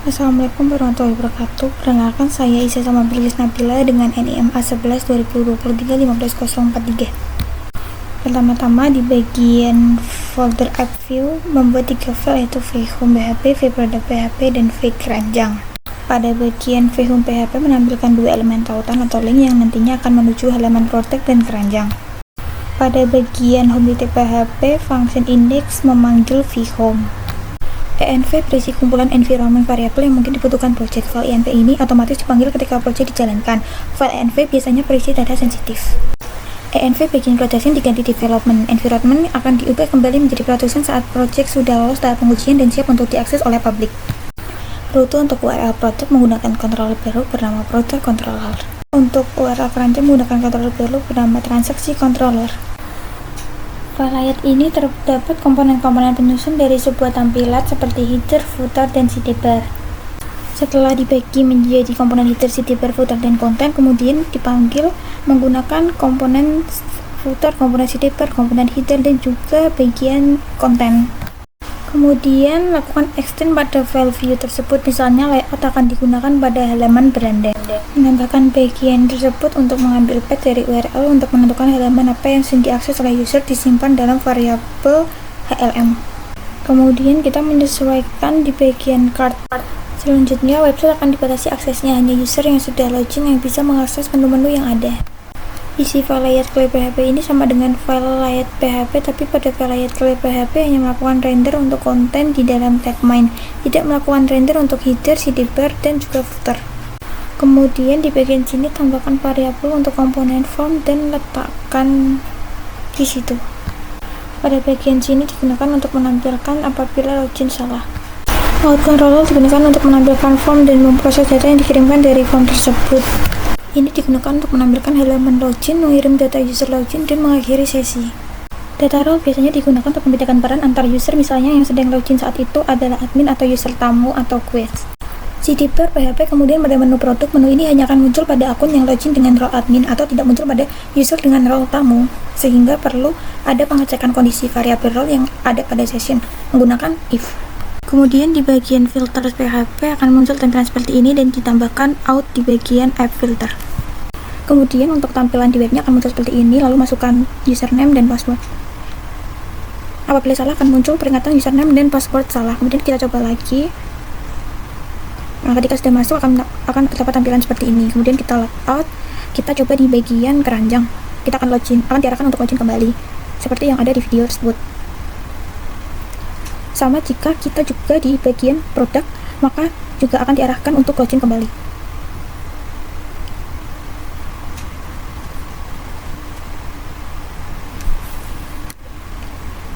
Assalamualaikum warahmatullahi wabarakatuh. Perkenalkan, saya Isa sama Bilqis Nabila dengan NIM A11 2023 15043. Pertama-tama di bagian folder app view membuat 3 file, yaitu vhome PHP, vproduct PHP, dan vkeranjang. Pada bagian vhome PHP menampilkan 2 elemen tautan atau link yang nantinya akan menuju halaman project dan keranjang. Pada bagian home titik PHP, function index memanggil vhome. env berisi kumpulan environment variable yang mungkin dibutuhkan project. File env ini otomatis dipanggil ketika project dijalankan. File env biasanya berisi data sensitif. env bagian production diganti development. Environment akan diubah kembali menjadi production saat project sudah lolos tahap pengujian dan siap untuk diakses oleh publik. Rute untuk URL project menggunakan controller baru bernama product controller. Untuk URL keranjang menggunakan controller baru bernama transaksi controller. File layout ini terdapat komponen-komponen penyusun dari sebuah tampilan seperti header, footer, dan sidebar. Setelah dibagi menjadi komponen header, sidebar, footer, dan konten, kemudian dipanggil menggunakan komponen footer, komponen sidebar, komponen header, dan juga bagian konten. Kemudian lakukan extend pada file view tersebut, misalnya layout akan digunakan pada halaman beranda. Menambahkan bagian tersebut untuk mengambil path dari URL untuk menentukan halaman apa yang sedang diakses oleh user disimpan dalam variabel HLM. Kemudian kita menyesuaikan di bagian cart. Selanjutnya, website akan dibatasi aksesnya, hanya user yang sudah login yang bisa mengakses menu-menu yang ada. Isi file layout clay PHP ini sama dengan file layout PHP, tapi pada file layout clay PHP hanya melakukan render untuk konten di dalam tag main, tidak melakukan render untuk header, sidebar, dan juga footer. Kemudian di bagian sini tambahkan variabel untuk komponen form dan letakkan di situ. Pada bagian sini digunakan untuk menampilkan apabila login salah. Load controller digunakan untuk menampilkan form dan memproses data yang dikirimkan dari form tersebut. Ini digunakan untuk menampilkan halaman login, mengirim data user login, dan mengakhiri sesi. Data role biasanya digunakan untuk membedakan peran antar user, misalnya yang sedang login saat itu adalah admin atau user tamu atau quest. Sidebar PHP kemudian pada menu produk, menu ini hanya akan muncul pada akun yang login dengan role admin atau tidak muncul pada user dengan role tamu, sehingga perlu ada pengecekan kondisi variabel role yang ada pada session menggunakan if. Kemudian di bagian filter PHP akan muncul tampilan seperti ini dan ditambahkan out di bagian app filter. Kemudian untuk tampilan di webnya akan muncul seperti ini, lalu masukkan username dan password. Apabila salah akan muncul peringatan username dan password salah. Kemudian kita coba lagi. Nah, ketika sudah masuk akan terdapat tampilan seperti ini. Kemudian kita logout, kita coba di bagian keranjang. Kita akan diarahkan untuk login kembali seperti yang ada di video tersebut. Sama jika kita juga di bagian produk, maka juga akan diarahkan untuk login kembali.